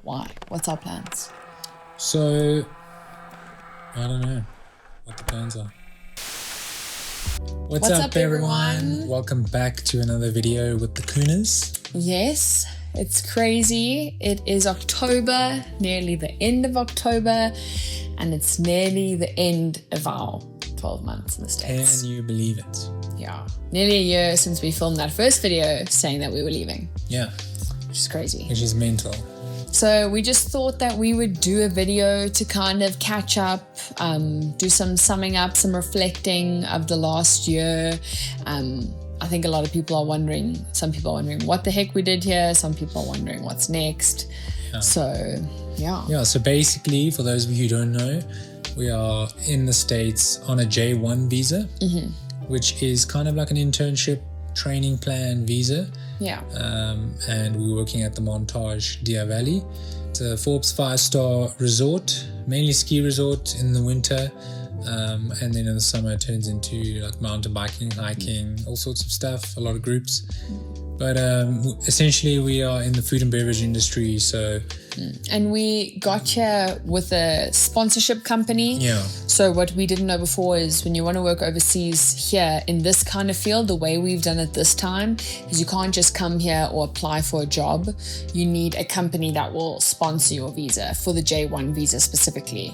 Why? What's our plans? So, I don't know what the plans are. What's up, everyone? Welcome back to another video with the Kuhnes. Yes, it's crazy. It is October, nearly the end of October, and it's nearly the end of our 12 months in the States. Can you believe it? Yeah, nearly a year since we filmed that first video saying that we were leaving. Yeah. Which is crazy. Which is mental. So we just thought that we would do a video to kind of catch up, do some summing up, some reflecting of the last year. I think a lot of people are wondering, some people are wondering what the heck we did here. Some people are wondering what's next. Yeah. So basically, for those of you who don't know, we are in the States on a J1 visa, which is kind of like an internship training plan visa. Yeah. And we're working at the Montage Deer Valley. It's a Forbes 5-star resort, mainly ski resort in the winter. And then in the summer it turns into like mountain biking, hiking, all sorts of stuff, a lot of groups. But essentially we are in the food and beverage industry, so... And we got here with a sponsorship company. Yeah. So what we didn't know before is when you want to work overseas here in this kind of field, the way we've done it this time is you can't just come here or apply for a job. You need a company that will sponsor your visa for the J1 visa specifically.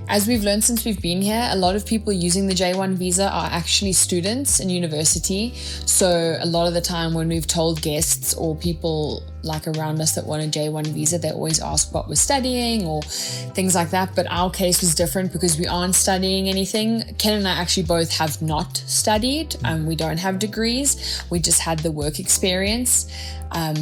As we've learned since we've been here, a lot of people using the J1 visa are actually students in university. So a lot of the time when we've told guests or people like around us that want a J1 visa, they always ask what we're studying or things like that. But our case was different because we aren't studying anything. Ken and I actually both have not studied. We don't have degrees. We just had the work experience.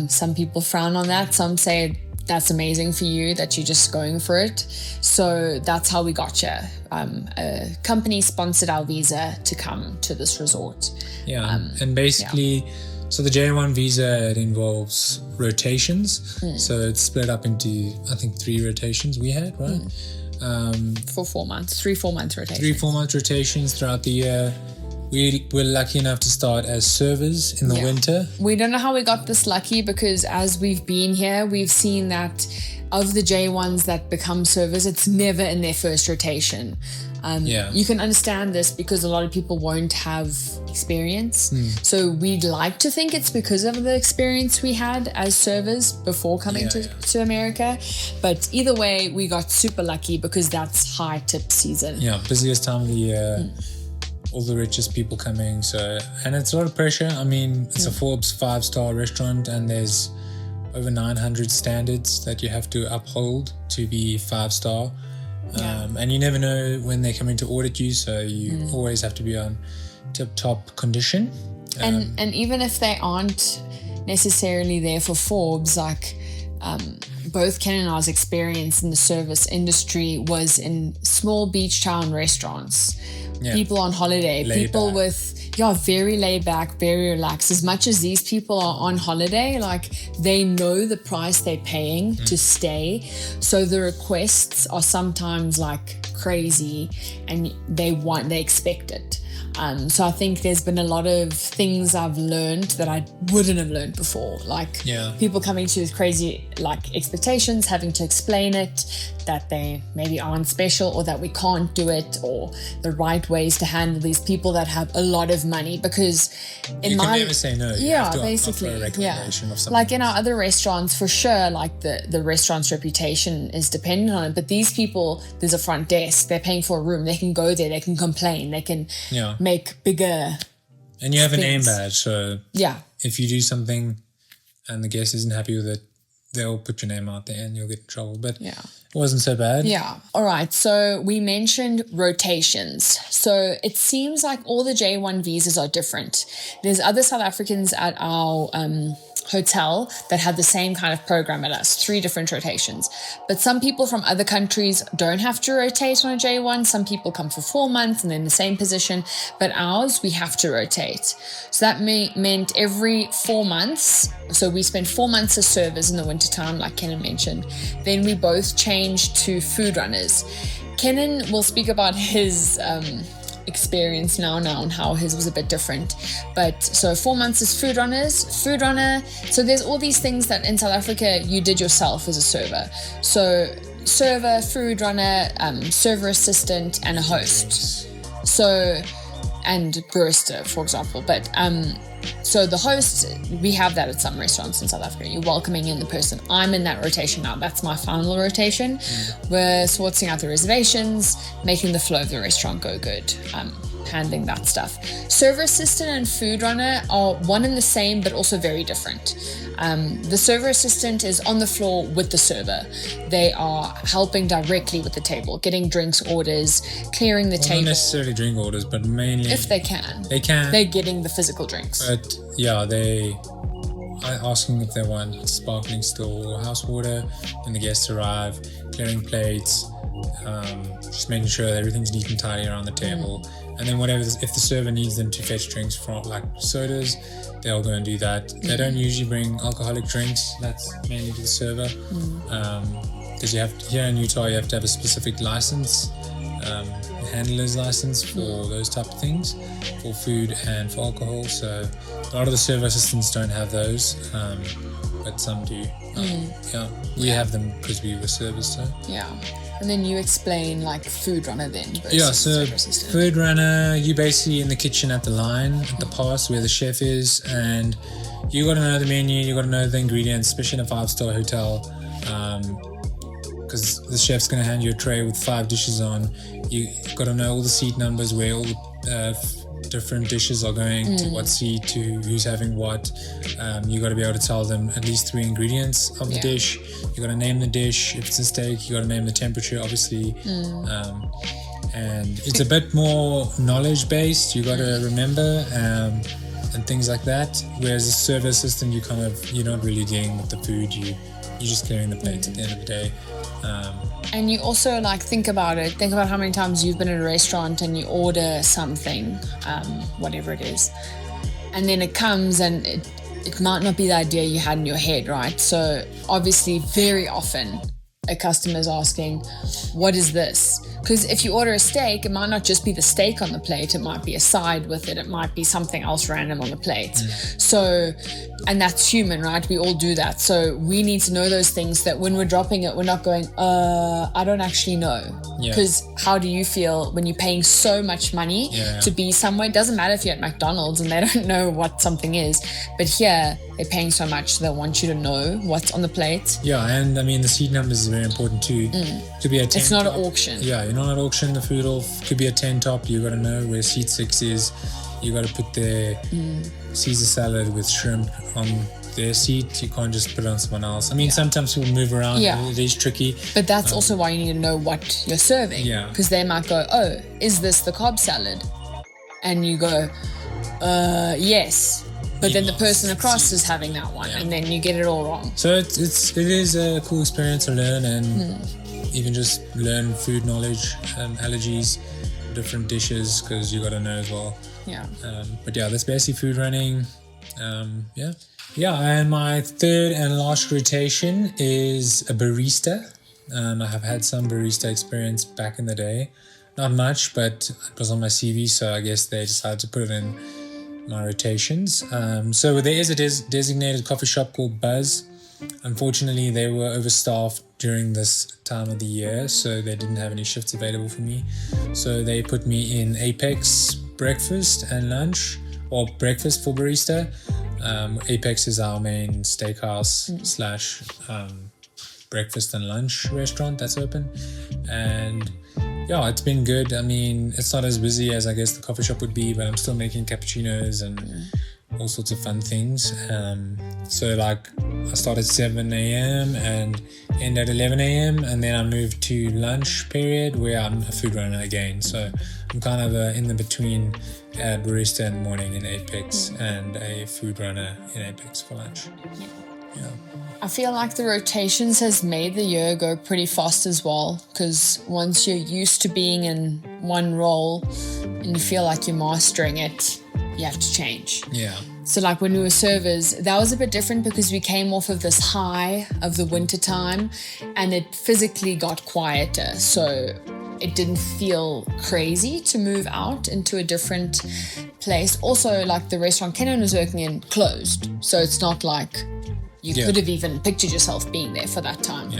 Some people frown on that. Some say that's amazing for you that you're just going for it. So that's how we got here. A company sponsored our visa to come to this resort. Yeah, and basically, so the J1 visa, it involves rotations. So it's split up into, I think, 3 rotations we had, right? For 4 months, 3-4-month rotations. 3-4 month rotations throughout the year. We were lucky enough to start as servers in the winter. We don't know how we got this lucky because as we've been here, we've seen that of the J1s that become servers, it's never in their first rotation. You can understand this because a lot of people won't have experience. So we'd like to think it's because of the experience we had as servers before coming to America. But either way, we got super lucky because that's high tip season. Yeah, busiest time of the year. All the richest people coming, and it's a lot of pressure. I mean, it's a Forbes 5-star restaurant and there's over 900 standards that you have to uphold to be 5-star. And you never know when they're coming to audit you, so you always have to be on tip-top condition. And even if they aren't necessarily there for Forbes, like both Ken and I's experience in the service industry was in small beach town restaurants. People on holiday, very laid back, very relaxed. As much as these people are on holiday, like they know the price they're paying to stay. So the requests are sometimes like crazy and they expect it. So I think there's been a lot of things I've learned that I wouldn't have learned before. Like people coming to with crazy like expectations, having to explain it, that they maybe aren't special or that we can't do it, or the right ways to handle these people that have a lot of money. Because you can never say no. You have to basically, offer a recommendation of something. Like in our other restaurants, for sure, like the restaurant's reputation is dependent on it. But these people, there's a front desk. They're paying for a room. They can go there. They can complain. They can make bigger. And you have a name badge, so if you do something and the guest isn't happy with it, they'll put your name out there and you'll get in trouble. But it wasn't so bad. Yeah. All right. So we mentioned rotations. So it seems like all the J1 visas are different. There's other South Africans at our hotel that had the same kind of program at us, 3 different rotations. But some people from other countries don't have to rotate on a J1. Some people come for 4 months and they're in the same position. But ours, we have to rotate. So that meant every 4 months. So we spent 4 months as servers in the wintertime, like Kenan mentioned. Then we both changed to food runners. Kenan will speak about his experience now and how his was a bit different. But so 4 months is food runner. So there's all these things that in South Africa you did yourself as a server. So server, food runner, server assistant, and a host. So, and barista, for example. But so the host, we have that at some restaurants in South Africa. You're welcoming in the person. I'm in that rotation now. That's my final rotation. We're sorting out the reservations, making the flow of the restaurant go good, handling that stuff. Server assistant and food runner are one and the same, but also very different. The server assistant is on the floor with the server. They are helping directly with the table, getting drinks orders, clearing the table. Not necessarily drink orders, but mainly... If they can. They can. They're getting the physical drinks. But yeah, asking if they want sparkling still or house water when the guests arrive, clearing plates, just making sure that everything's neat and tidy around the table. And then if the server needs them to fetch drinks from like sodas, they'll go and do that. They don't usually bring alcoholic drinks. That's mainly to the server. Because here in Utah, you have to have a specific license, handler's license for those type of things, for food and for alcohol. So a lot of the server assistants don't have those, but some do. Yeah, we have them because we were servers. So yeah. And then you explain like food runner then. Yeah, so food runner, you basically in the kitchen at the line, at the pass where the chef is, and you got to know the menu, you got to know the ingredients, especially in a 5-star hotel, because the chef's going to hand you a tray with 5 dishes on. You got to know all the seat numbers, where all the different dishes are going to what seat, to who's having what. You got to be able to tell them at least 3 ingredients of the dish. You got to name the dish. If it's a steak, you got to name the temperature, obviously. And it's a bit more knowledge based. You got to remember and things like that. Whereas a server assistant, you're not really dealing with the food. You're just clearing the plates at the end of the day. And you also think about it. Think about how many times you've been at a restaurant and you order something, whatever it is, and then it comes and it might not be the idea you had in your head, right? So obviously, very often a customer is asking, "What is this?" Because if you order a steak, it might not just be the steak on the plate. It might be a side with it. It might be something else random on the plate. So, and that's human, right? We all do that. So we need to know those things, that when we're dropping it, we're not going, I don't actually know. Because how do you feel when you're paying so much money to be somewhere? It doesn't matter if you're at McDonald's and they don't know what something is. But here, they're paying so much, they want you to know what's on the plate. Yeah, and I mean, the seat numbers is very important too. Could be a 10 It's not top. an auction. Yeah, you're not at auction. The food off could be a 10 top. You got to know where seat 6 is. You got to put their Caesar salad with shrimp on their seat. You can't just put it on someone else. I mean, sometimes people move around. It is tricky. But that's also why you need to know what you're serving. Yeah. Because they might go, "Oh, is this the Cobb salad?" And you go, yes. But then the person across is having that one, and then you get it all wrong. So it is a cool experience to learn, and even just learn food knowledge and allergies, different dishes, because you got to know as well. Yeah. But yeah, that's basically food running. Yeah, and my third and last rotation is a barista. I have had some barista experience back in the day. Not much, but it was on my CV, so I guess they decided to put it in my rotations. So there is a designated coffee shop called Buzz. Unfortunately, they were overstaffed during this time of the year, so they didn't have any shifts available for me. So they put me in Apex breakfast and lunch, or breakfast for barista. Apex is our main steakhouse / breakfast and lunch restaurant that's open. And yeah, it's been good. I mean, it's not as busy as I guess the coffee shop would be, but I'm still making cappuccinos and all sorts of fun things. So I start at 7 a.m. and end at 11 a.m. and then I move to lunch period where I'm a food runner again. So I'm kind of in the between barista in the morning in Apex and a food runner in Apex for lunch. Yeah. I feel like the rotations has made the year go pretty fast as well, because once you're used to being in one role and you feel like you're mastering it, you have to change. Yeah. So when we were servers, that was a bit different because we came off of this high of the winter time and it physically got quieter. So it didn't feel crazy to move out into a different place. Also, like the restaurant Kenan was working in closed, so it's not like you could have even pictured yourself being there for that time.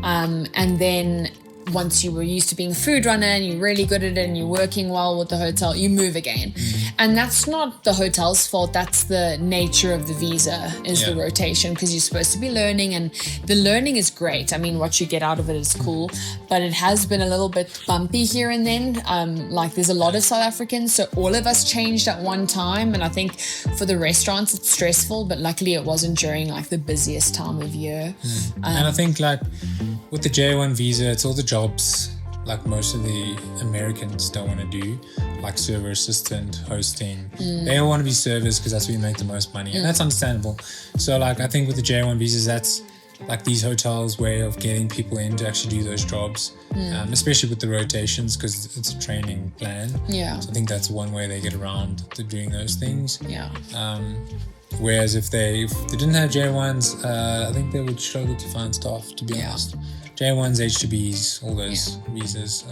And then once you were used to being a food runner and you're really good at it and you're working well with the hotel, you move again. And that's not the hotel's fault. That's the nature of the visa, is the rotation, because you're supposed to be learning, and the learning is great. I mean, what you get out of it is cool, but it has been a little bit bumpy here and then. Like there's a lot of South Africans, so all of us changed at one time. And I think for the restaurants, it's stressful, but luckily it wasn't during like the busiest time of year. And I think like with the J1 visa, it's all the jobs like most of the Americans don't want to do, like server assistant, hosting. They all want to be servers because that's where you make the most money, and that's understandable. So like I think with the J1 visas, that's like these hotels' way of getting people in to actually do those jobs, especially with the rotations, because it's a training plan. So I think that's one way they get around to doing those things. Whereas if they didn't have J1s, I think they would struggle to find staff, to be honest. J1s, H2Bs, all those visas.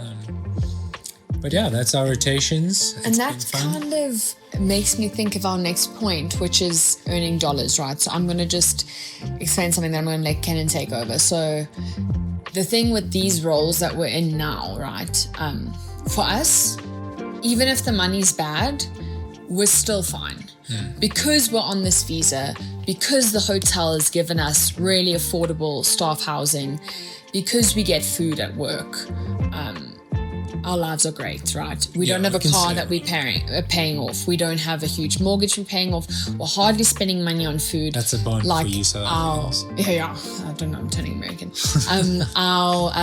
But yeah, that's our rotations. And that kind of makes me think of our next point, which is earning dollars, right? So I'm going to just explain something that I'm going to let Kenan take over. So the thing with these roles that we're in now, right? For us, even if the money's bad, we're still fine. Because we're on this visa, because the hotel has given us really affordable staff housing, because we get food at work, our lives are great, right? We don't have a car that we're paying off. We don't have a huge mortgage we're paying off. We're hardly spending money on food. That's a bond like for you, so I don't know, I'm turning American. Our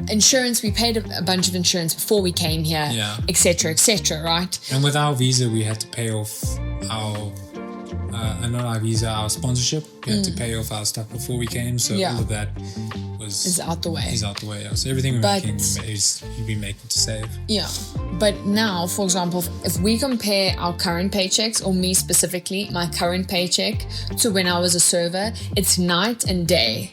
insurance, we paid a bunch of insurance before we came here, etc., right? And with our visa, we had to pay off our not our visa, our sponsorship. We had to pay off our stuff before we came, so all of that is out the way. So everything we're making is you'd be making to save. But now, for example, if we compare our current paychecks, or me specifically, my current paycheck to when I was a server, it's night and day.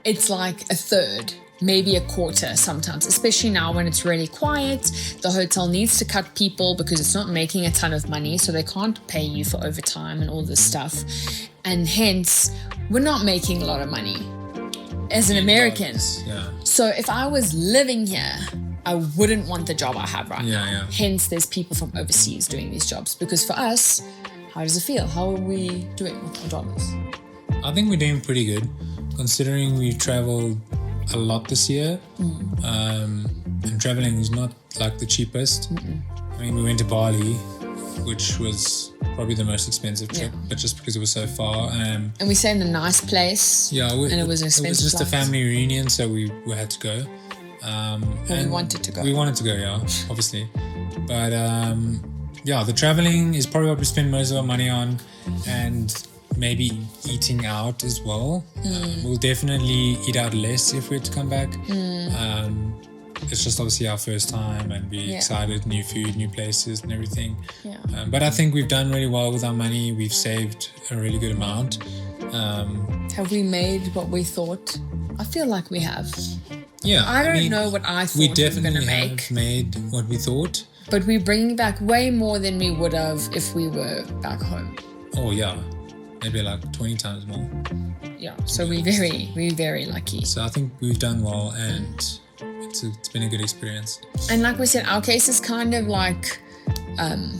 It's like a third, maybe a quarter sometimes, especially now when it's really quiet. The hotel needs to cut people because it's not making a ton of money, so they can't pay you for overtime and all this stuff. And hence, we're not making a lot of money as an American. So if I was living here, I wouldn't want the job I have right now. Hence, there's people from overseas doing these jobs, because for us, how does it feel? How are we doing with our dollars? I think we're doing pretty good, considering we traveled a lot this year, and traveling is not like the cheapest. I mean, we went to Bali, which was probably the most expensive trip, but just because it was so far. And we stayed in a nice place. And it was an expensive. It was just a family reunion, so we had to go. And we wanted to go. We wanted to go, obviously. But the traveling is probably what we spend most of our money on, and maybe eating out as well. We'll definitely eat out less if we're to come back. It's just obviously our first time, and we're excited, new food, new places and everything. But I think we've done really well with our money. We've saved a really good amount. Have we made what we thought? I feel like we have. I don't know what I thought we were definitely going to make. have made what we thought. But we're bringing back way more than we would have if we were back home. Oh, yeah. Maybe like 20 times more. So we're very lucky. So I think we've done well, and it's been a good experience. And like we said, our case is kind of like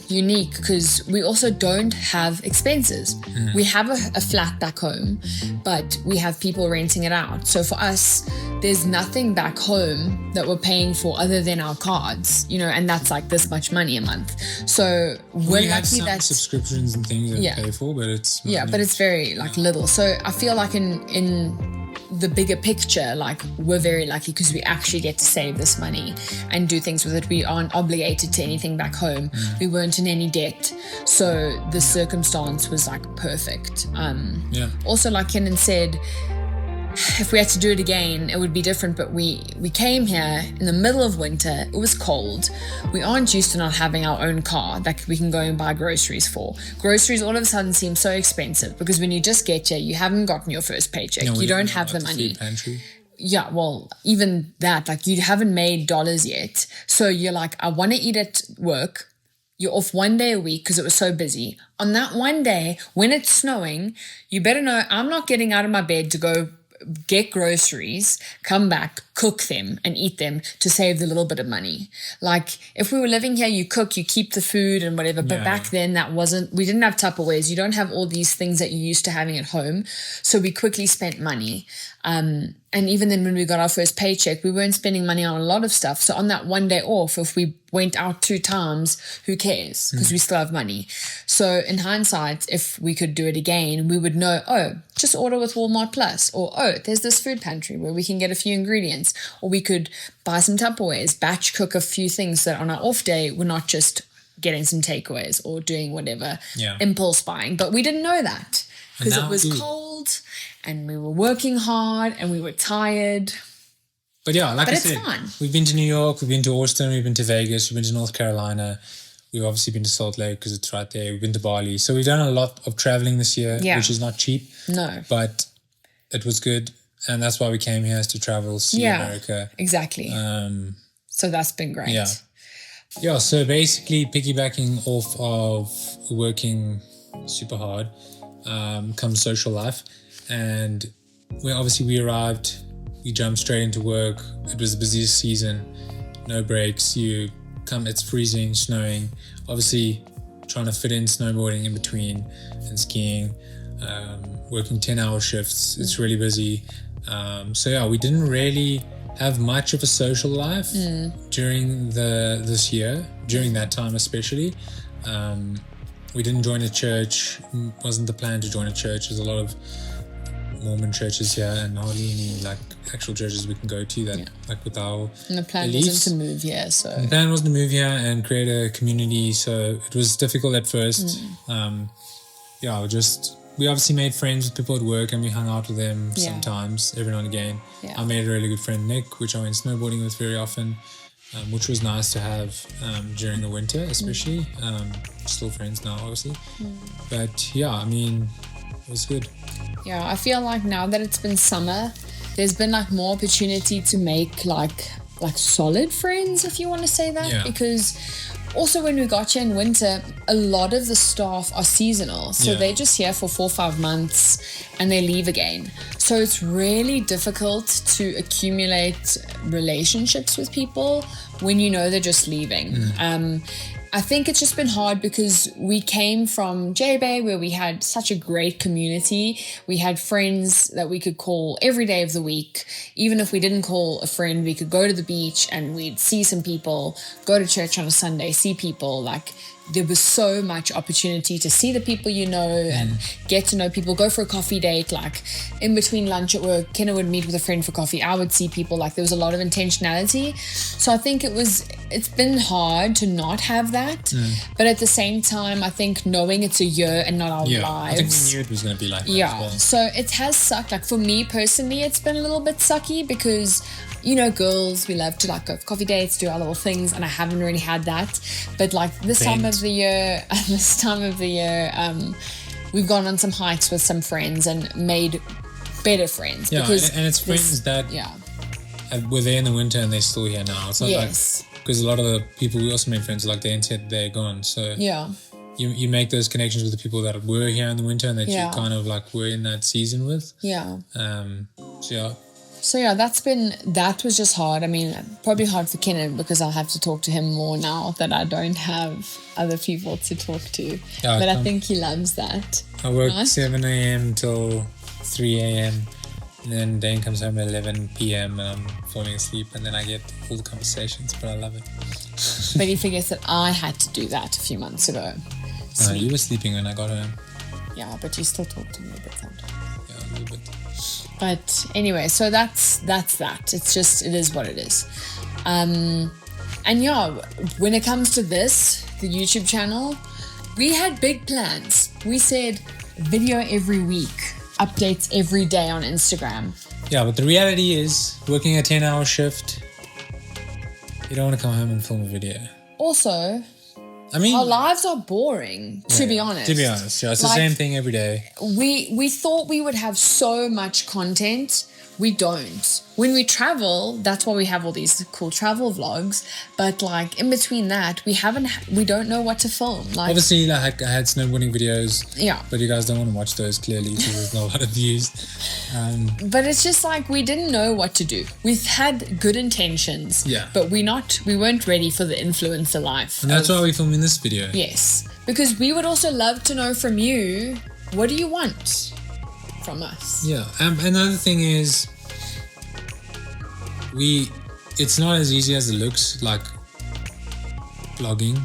unique because we also don't have expenses. We have a flat back home, but we have people renting it out. So for us, there's nothing back home that we're paying for other than our cards, and that's like this much money a month. So we're lucky that subscriptions and things that we pay for, but it's but it's very little. So I feel like in the bigger picture, like we're very lucky because we actually get to save this money and do things with it. We aren't obligated to anything back home. We weren't in any debt, so the circumstance was like perfect. Also, like Kenan said, if we had to do it again, it would be different, but we came here in the middle of winter. It was cold. We aren't used to not having our own car that we can go and buy groceries for. Groceries all of a sudden seem so expensive because when you just get here, you haven't gotten your first paycheck. You don't have the money. Food pantry. yeah, well, even that, like you haven't made dollars yet. So you're like, I want to eat at work. You're off one day a week because it was so busy. On that one day, when it's snowing, you better know I'm not getting out of my bed to go get groceries, come back, cook them and eat them to save the little bit of money. Like if we were living here, you cook, you keep the food and whatever. But back then we didn't have Tupperwares. You don't have all these things that you're used to having at home. So we quickly spent money. And even then when we got our first paycheck, we weren't spending money on a lot of stuff. So on that one day off, if we went out 2 times, who cares? Because we still have money. So in hindsight, if we could do it again, we would know, oh, just order with Walmart Plus, or oh, there's this food pantry where we can get a few ingredients, or we could buy some Tupperwares, batch cook a few things that on our off day we're not just getting some takeaways or doing whatever impulse buying. But we didn't know that because it was cold and we were working hard and we were tired. But yeah, like I said, fun. We've been to New York, we've been to Austin, we've been to Vegas, we've been to North Carolina. We've obviously been to Salt Lake because it's right there. We've been to Bali. So we've done a lot of traveling this year, which is not cheap. No. But it was good. And that's why we came here, is to travel, see America. Exactly. So that's been great. Yeah. Yeah, so basically piggybacking off of working super hard comes social life. And we arrived, we jumped straight into work. It was the busiest season, no breaks. It's freezing, snowing. Obviously, trying to fit in snowboarding in between and skiing. Working 10-hour shifts. It's really busy. So yeah, we didn't really have much of a social life during this year, during that time especially. We didn't join a church. Wasn't the plan to join a church. There's a lot of Mormon churches here and hardly any like actual churches we can go to that like with our and the plan beliefs. wasn't to move here, so the plan wasn't to move here and create a community, so it was difficult at first. We obviously made friends with people at work and we hung out with them sometimes every now and again. I made a really good friend, Nick, which I went snowboarding with very often, which was nice to have during the winter especially. Still friends now obviously, but yeah, I mean, it was good. Yeah, I feel like now that it's been summer, there's been like more opportunity to make like solid friends, if you want to say that, because also when we got here in winter, a lot of the staff are seasonal, so they're just here for 4 or 5 months and they leave again. So it's really difficult to accumulate relationships with people when you know they're just leaving. I think it's just been hard because we came from J-Bay where we had such a great community. We had friends that we could call every day of the week. Even if we didn't call a friend, we could go to the beach and we'd see some people, go to church on a Sunday, see people. Like there was so much opportunity to see the people you know and get to know people, go for a coffee date. Like in between lunch at work, Kenna would meet with a friend for coffee. I would see people. Like there was a lot of intentionality. So I think it's been hard to not have that. But at the same time, I think knowing it's a year and not our lives. I think we knew it was going to be like that as well. So it has sucked. Like for me personally, it's been a little bit sucky because you know, girls, we love to like go for coffee dates, do our little things, and I haven't really had that. But like this time of the year, we've gone on some hikes with some friends and made better friends. Yeah, because and it's friends that were there in the winter and they're still here now. It's not like, because a lot of the people we also made friends, like they said they're gone. So you make those connections with the people that were here in the winter and that you kind of like were in that season with. So that was just hard. I mean, probably hard for Kenan because I'll have to talk to him more now that I don't have other people to talk to. But I think he loves that. I work 7 a.m. till 3 a.m. and then Dane comes home at 11 p.m. and I'm falling asleep and then I get all the conversations, but I love it. But he forgets that I had to do that a few months ago. You were sleeping when I got home. Yeah, but you still talk to me a bit sometimes. Yeah, a little bit. But anyway, so that's that. It's just, it is what it is. And when it comes to this, the YouTube channel, we had big plans. We said video every week, updates every day on Instagram. Yeah, but the reality is, working a 10-hour shift, you don't want to come home and film a video. Also, I mean, our lives are boring, to be honest. To be honest, it's the same thing every day. We thought we would have so much content We don't. When we travel, that's why we have all these cool travel vlogs. But like in between that, we don't know what to film. Like obviously, like I had snowboarding videos. Yeah. But you guys don't want to watch those clearly because there's not a lot of views. But it's just like we didn't know what to do. We've had good intentions. Yeah. But we weren't ready for the influencer life. And that's why we're filming this video. Yes. Because we would also love to know from you, what do you want from us? Yeah. Another thing is, it's not as easy as it looks, like vlogging.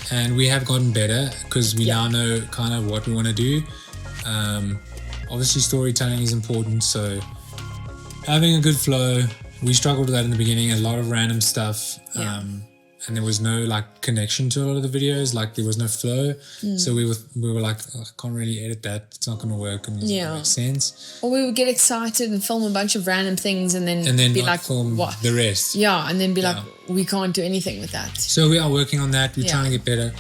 And we have gotten better because we now know kind of what we want to do. Obviously storytelling is important, so having a good flow. We struggled with that in the beginning, a lot of random stuff. And there was no like connection to a lot of the videos, like there was no flow. So we were like, oh, I can't really edit that, it's not going to work and it doesn't make sense. Or we would get excited and film a bunch of random things and then be like, film what? The rest. Yeah, and then be like, we can't do anything with that. So we are working on that. We're trying to get better.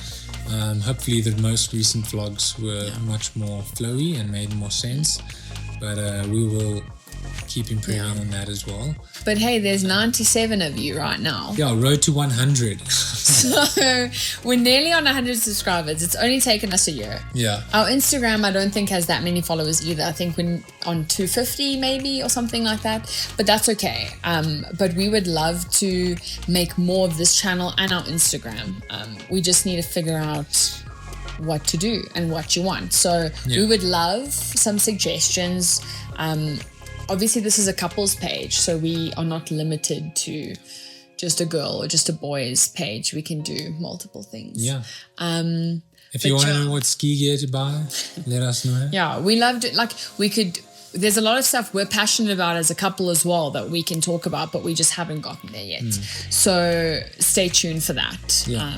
Hopefully the most recent vlogs were much more flowy and made more sense. But we will keep improving on that as well. But hey, there's 97 of you right now. Yeah, road to 100. So we're nearly on 100 subscribers. It's only taken us a year. Yeah. Our Instagram, I don't think has that many followers either. I think we're on 250 maybe or something like that. But that's okay. But we would love to make more of this channel and our Instagram. We just need to figure out what to do and what you want. So we would love some suggestions. Obviously, this is a couples page, so we are not limited to just a girl or just a boys page. We can do multiple things. Yeah. If you want to know what ski gear to buy, let us know. Yeah, we loved it. Like there's a lot of stuff we're passionate about as a couple as well that we can talk about, but we just haven't gotten there yet. So stay tuned for that. Yeah.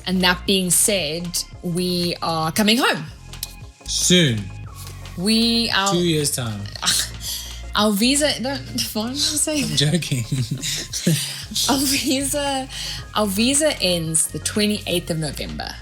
And that being said, we are coming home. Soon. 2 years time. Our visa, I'm joking. Our visa ends the 28th of November.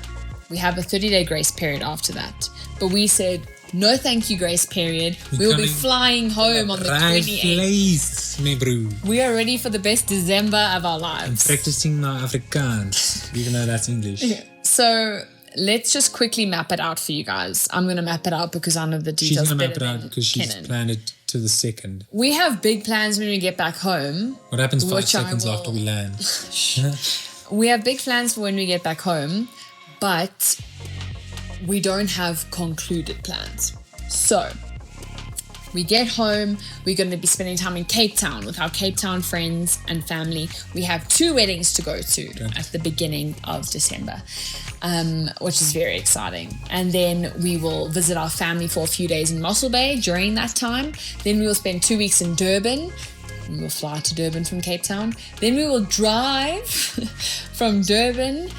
We have a 30-day grace period after that. But we said, no thank you grace period. We will be flying home on the 28th. We are ready for the best December of our lives. I'm practicing my Afrikaans, even though that's English. Okay. So let's just quickly map it out for you guys. I'm going to map it out because I know the details. She's going to map it out because she's planned it to the second. We have big plans when we get back home. What happens 5 seconds after we land? We have big plans for when we get back home, but we don't have concluded plans. So we get home, we're going to be spending time in Cape Town with our Cape Town friends and family. We have 2 weddings to go to at the beginning of December, which is very exciting. And then we will visit our family for a few days in Mossel Bay during that time. Then we will spend 2 weeks in Durban. We will fly to Durban from Cape Town. Then we will drive from Durban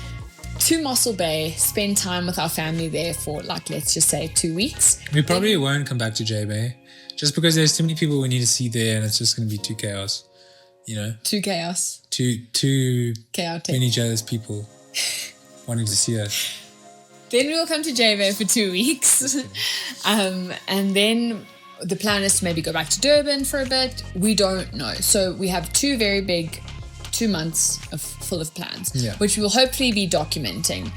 to Mossel Bay, spend time with our family there for let's just say 2 weeks. We probably won't come back to J Bay. Just because there's too many people we need to see there and it's just going to be too chaos, you know? Too chaos. Too chaotic. Many jealous people wanting to see us. Then we will come to JV for 2 weeks. And then the plan is to maybe go back to Durban for a bit. We don't know. So we have 2 very big 2 months full of plans, which we will hopefully be documenting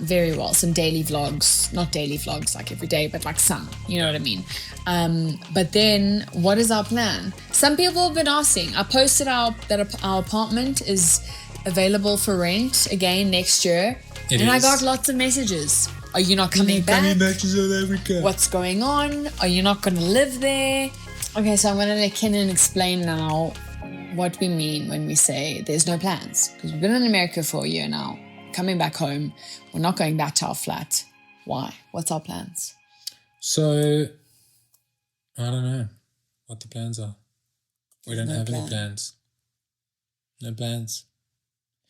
very well. Some daily vlogs, not daily vlogs like every day, but like some, you know what I mean? But then what is our plan? Some people have been asking. I posted that our apartment is available for rent again next year. I got lots of messages. Are you not coming back? Coming back to South Africa. What's going on? Are you not going to live there? Okay, so I'm going to let Kenan explain now what we mean when we say there's no plans. Because we've been in America for a year now. Coming back home. We're not going back to our flat. Why? What's our plans? So, I don't know what the plans are. We don't have any plans. No plans.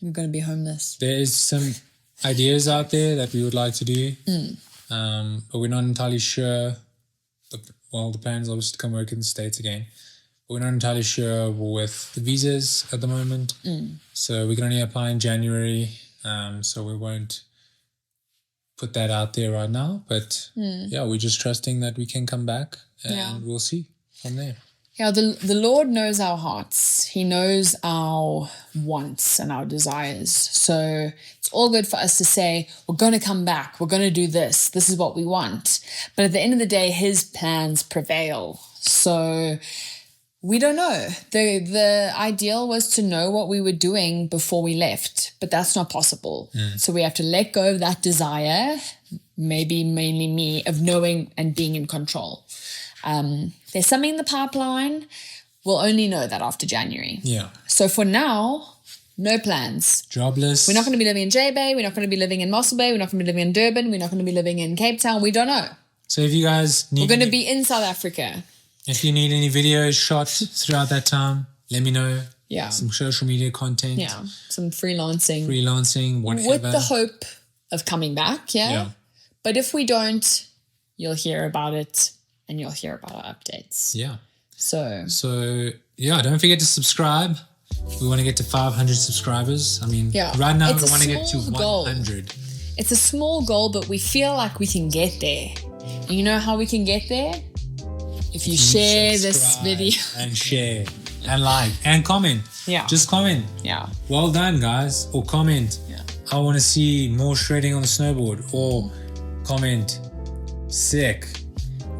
We're going to be homeless. There is some ideas out there that we would like to do. But we're not entirely sure. The plan is obviously to come work in the States again. We're not entirely sure with the visas at the moment. So we can only apply in January. So we won't put that out there right now. But we're just trusting that we can come back and we'll see from there. Yeah, the Lord knows our hearts. He knows our wants and our desires. So it's all good for us to say, we're going to come back. We're going to do this. This is what we want. But at the end of the day, his plans prevail. So we don't know. The ideal was to know what we were doing before we left, but that's not possible. So we have to let go of that desire, maybe mainly me, of knowing and being in control. There's something in the pipeline. We'll only know that after January. Yeah. So for now, no plans. Jobless. We're not going to be living in J Bay. We're not going to be living in Mossel Bay. We're not going to be living in Durban. We're not going to be living in Cape Town. We don't know. So if you guys need... We're going to be in South Africa. If you need any videos shot throughout that time, let me know. Yeah. Some social media content. Yeah. Some freelancing. Whatever. With the hope of coming back, yeah? But if we don't, you'll hear about it and you'll hear about our updates. Yeah. So yeah, don't forget to subscribe. We want to get to 500 subscribers. I mean, right now we want to get to 100. Goal. It's a small goal, but we feel like we can get there. And you know how we can get there? If you share this video. And share. And like. And comment. Yeah. Just comment. Yeah. Well done, guys. Or comment. Yeah. I want to see more shredding on the snowboard. Or comment. Sick.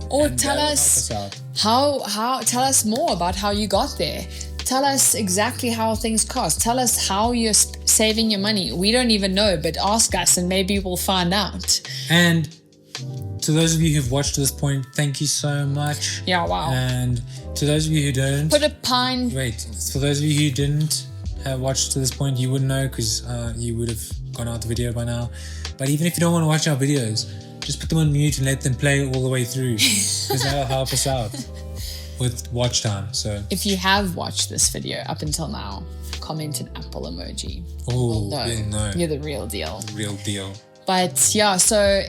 Or tell us tell us more about how you got there. Tell us exactly how things cost. Tell us how you're saving your money. We don't even know, but ask us and maybe we'll find out. And to those of you who've watched to this point, thank you so much. Yeah, wow. And to those of you who don't... Put a pine... Wait, for those of you who didn't have watched to this point, you wouldn't know because you would have gone out the video by now. But even if you don't want to watch our videos, just put them on mute and let them play all the way through because that'll help us out with watch time. So if you have watched this video up until now, comment an apple emoji. Oh, no. You're the real deal. Real deal. But yeah, so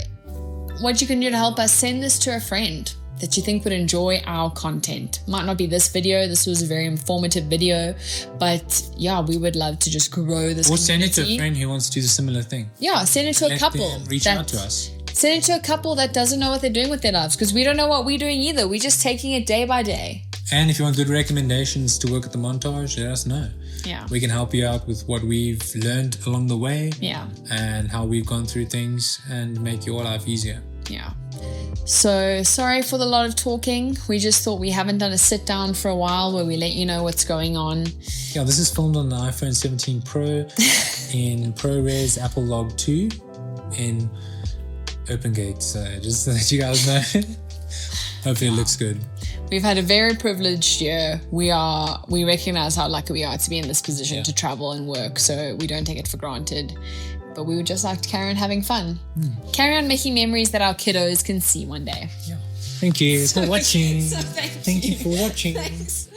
what you can do to help us, send this to a friend that you think would enjoy our content. Might not be this video. This was a very informative video, but yeah, we would love to just grow this Or community. send it to a friend who wants to do the similar thing. Yeah, send it to a couple. Reach out to us. Send it to a couple that doesn't know what they're doing with their lives because we don't know what we're doing either. We're just taking it day by day. And if you want good recommendations to work at the montage, let us know. Yeah. We can help you out with what we've learned along the way. Yeah. And how we've gone through things and make your life easier. Yeah. So sorry for the lot of talking. We just thought we haven't done a sit down for a while where we let you know what's going on. Yeah, this is filmed on the iPhone 17 Pro in ProRes Apple Log 2 in OpenGate. So just so that you guys know. Hopefully it looks good. We've had a very privileged year. We recognize how lucky we are to be in this position to travel and work. So we don't take it for granted. But we would just like to carry on having fun. Carry on making memories that our kiddos can see one day. Yeah. Thank you for watching. Thank you for watching. Thanks.